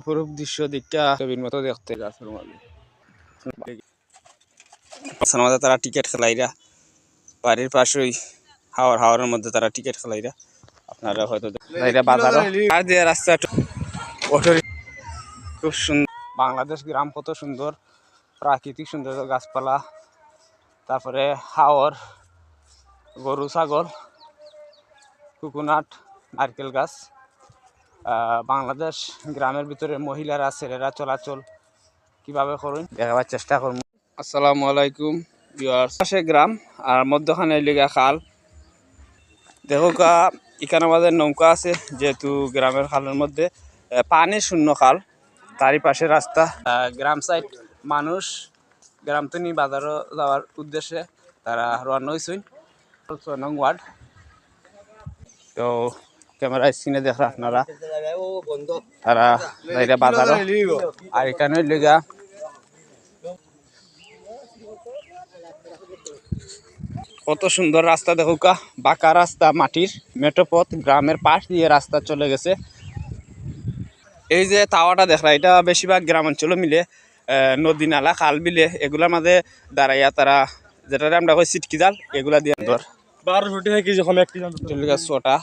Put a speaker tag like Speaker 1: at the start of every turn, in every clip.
Speaker 1: অপরূপ দৃশ্য দেখা ছবির মতো দেখতে গাছের মাঝে তারা টিকিট খেলাইরা বাড়ির পাশেই হাওয়ার মধ্যে তারা টিকিট খেলাইরা আপনারা হয়তো বাজার আর দিয়ে রাস্তা খুব সুন্দর। বাংলাদেশ গ্রাম কত সুন্দর, প্রাকৃতিক সৌন্দর্য, গাছপালা, তারপরে হাওর, গরু ছাগল, কোকোনাট, নারকেল গাছ। বাংলাদেশ গ্রামের ভিতরে মহিলারা ছেলেরা চলাচল কিভাবে করুন দেখাবার চেষ্টা করুন। আসসালামু আলাইকুম ভিউয়ার্স। পাশে গ্রাম আর মধ্যখানে লিগা খাল। দেখো এখানে আমাদের নৌকা আছে, যেহেতু গ্রামের খালের মধ্যে পানি শূন্য খাল, তারই পাশে রাস্তা। গ্রাম সাইড মানুষ গ্রাম থেকে বাজারও যাওয়ার উদ্দেশ্যে তারা রওনা হয়েছেন 6 নং ওয়ার্ড। তো ক্যামেরা স্ক্রিনে দেখেন আপনারা তারা বাজারও। আর এখানে লিগা কত সুন্দর রাস্তা, দেখো বাঁকা রাস্তা, মাটির মেঠোপথ, গ্রামের পাশ দিয়ে রাস্তা চলে গেছে। এই যে টাওয়ারটা দেখলা, এটা বেশিরভাগ গ্রাম অঞ্চল মিলে নদী নালা খাল বিলে এগুলার মাঝে দাঁড়াইয়া তারা, যেটা আমরা কই সিটকি জাল, এগুলা দিয়ে ধর 12 কেজি ছোটা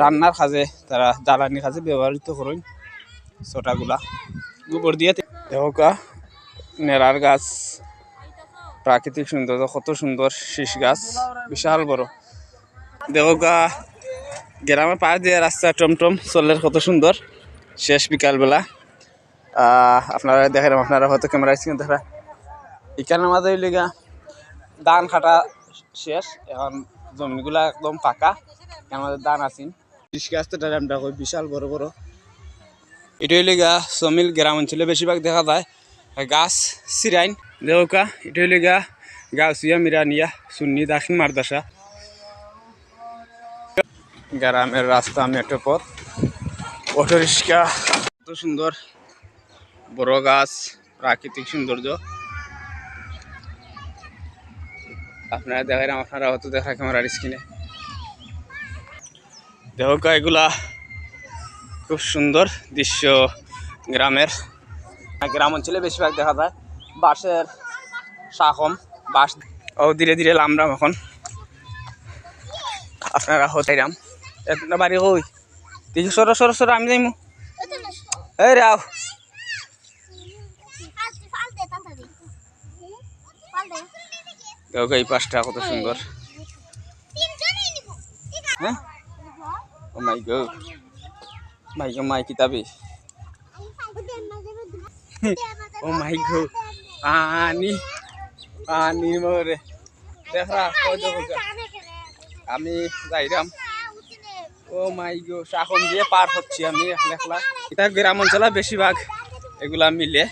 Speaker 1: রান্নার কাজে তারা জ্বালানি কাজে ব্যবহৃত করেন। ছোটাগুলা গোবর দিয়ে দেখো নেড়ার গাছ, প্রাকৃতিক সৌন্দর্য কত সুন্দর, শীষ গাছ বিশাল বড়। দেখো গ্রামের পাশ দিয়ে রাস্তা টমটম চলের কত সুন্দর। শেষ বিকালবেলা আপনারা দেখেন, আপনারা হয়তো ক্যামেরা স্ক্রিন দেখা এখানের মাঝে লিগা ধান কাটা শেষ, এখন জমিগুলা একদম পাকা, আমাদের ধান আছেন। শীষ গাছটা আমরা কই বিশাল বড় বড়। এটাই লিগা সমিল গ্রাম অঞ্চলে বেশিরভাগ দেখা যায় গাছ সিরাইন। দেখো এটাই লিগা গাছিয়া মিরানিয়া সুন্নি দাক্ষিণ মারদাসা। গ্রামের রাস্তা মেঠো পথ, অটো রিক্সা, কত সুন্দর বড় গাছ, প্রাকৃতিক সৌন্দর্য আপনারা দেখেন, আপনারা হয়তো দেখা ক্যামেরার স্ক্রিনে। দেখো এগুলা খুব সুন্দর দৃশ্য গ্রামের। গ্রাম অঞ্চলে বেশিরভাগ দেখা যায় বাঁশের শাখম, বাঁশ ও ধীরে ধীরে লামরাম। এখন আপনারা হতাইরাম বাড়ি কই দেখি সরো সরো সরো, আমি যাইমু। এই রাও দেখো এই পাশটা কত সুন্দর। হ্যাঁ ও মাই গড, মাই কিতাবি ও মাই গড, পানি পানির মরে দেখা আমি যাইরাম। ও মাই গড, শাখন দিয়ে পার হচ্ছি আমি একলা। এটা গ্রাম অঞ্চলে বেশিরভাগ এগুলা মিলে।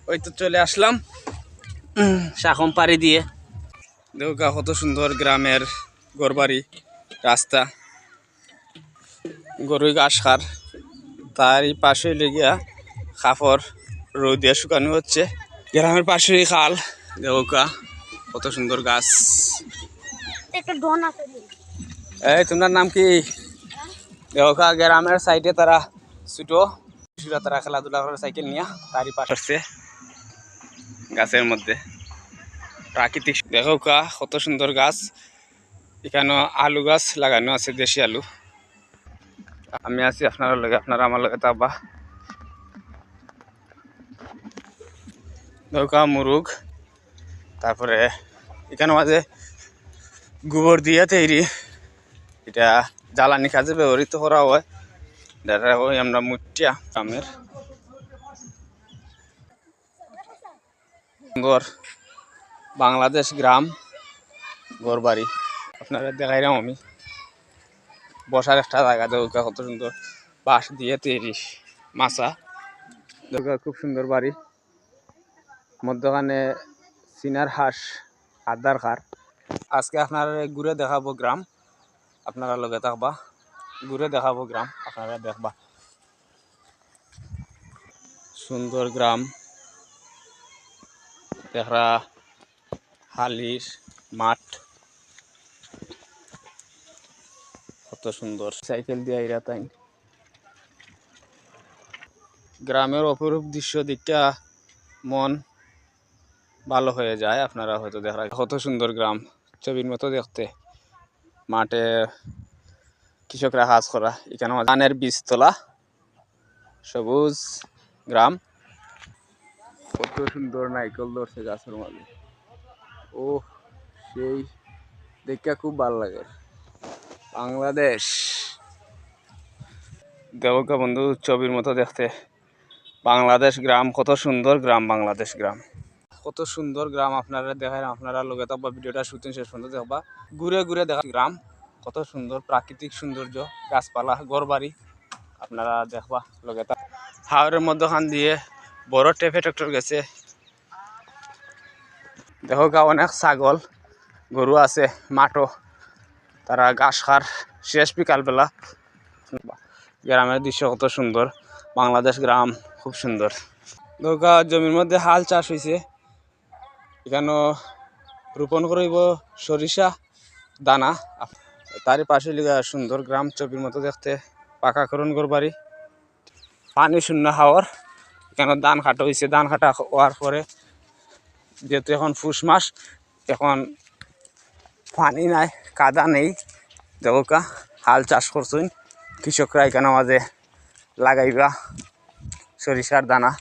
Speaker 1: ওই তো চলে আসলাম শাখন পাড়ি দিয়ে। দেখো কত সুন্দর গ্রামের ঘরবাড়ি, রাস্তা, গরুই ঘাস খার, তারই পাশে লেগিয়া কাপড় রোদ দিয়ে শুকানো হচ্ছে। গ্রামের পাশেই খাল, দেখো কত সুন্দর গাছ। এই তোমার নাম কি? দেখো গ্রামের সাইডে তারা ছুটো তারা খেলাধুলা করে সাইকেল নিয়ে, তারই পাশে গাছের মধ্যে প্রাকৃতিক। দেখো কত সুন্দর গাছ। এখানে আলু গাছ লাগানো আছে, দেশি আলু। আমি আছি আপনার লগে, আপনারা আমার লগে থাকবা। নৌকা মুরুগ, তারপরে এখানে মাঝে গোবর দিয়ে তৈরি, এটা জ্বালানি কাজে ব্যবহৃত করা হয়। দেখা ওই আমরা মুটিয়া গ্রামের সুন্দর বাংলাদেশ গ্রাম ঘরবাড়ি আপনারা দেখাইলাম আমি। বসার একটা জায়গা দেখা কত সুন্দর, বাঁশ দিয়ে তৈরি মাছা। দেখা খুব সুন্দর বাড়ি, মধ্যখানে সিনার হাঁস, আদার খার। আজকে আপনারা ঘুরে দেখাবো গ্রাম, আপনারা লগে থাকবা, ঘুরে দেখাবো গ্রাম, আপনারা দেখবা। সুন্দর গ্রাম দেখা, হালির মাঠ কত সুন্দর। সাইকেল দিয়ে আইরা তাই গ্রামের অপরূপ দৃশ্য দেখা মন ভালো হয়ে যায়। আপনারা হয়তো দেখা কত সুন্দর গ্রাম, ছবির মতো দেখতে। মাঠে কৃষকরা কাজ করা, এখানে ধানের বীজতলা, সবুজ গ্রাম। কত সুন্দর নাইকল ধরছে গাছের মাঝে। ও সেই দেখা খুব ভালো লাগে। বাংলাদেশ দেবকা বন্ধু ছবির মতো দেখতে। বাংলাদেশ গ্রাম, কত সুন্দর গ্রাম, বাংলাদেশ গ্রাম কত সুন্দর গ্রাম। আপনারা দেখায়, আপনারা লগে থাকবা, ভিডিওটা শুটিং শেষ পর্যন্ত দেখবা, ঘুরে ঘুরে দেখা গ্রাম কত সুন্দর, প্রাকৃতিক সৌন্দর্য, গাছপালা, ঘরবাড়ি আপনারা দেখবা লগে থাক। হাওরের মধ্যখান দিয়ে বড় টেপে ট্রাক্টর গেছে। দেখো গা অনেক ছাগল গরু আছে মাঠও, তারা ঘাস খার শেষ বিকালবেলা। গ্রামের দৃশ্য কত সুন্দর, বাংলাদেশ গ্রাম খুব সুন্দর। নৌকা জমির মধ্যে হাল চাষ হয়েছে, এখানে রোপণ করিব সরিষা দানা। তারই পাশে লিগা সুন্দর গ্রাম, ছবির মতো দেখতে, পাকা করুন ঘরবাড়ি, পানি শূন্য হাওর। এখানে ধান কাটা হয়েছে, ধান কাটা হওয়ার পরে যেহেতু এখন পুষ মাস, এখন পানি নাই, কাদা নেই, দেখোকা হাল চাষ করছেন কৃষকরা। এখানে মাঝে লাগাইবা সরিষার দানা।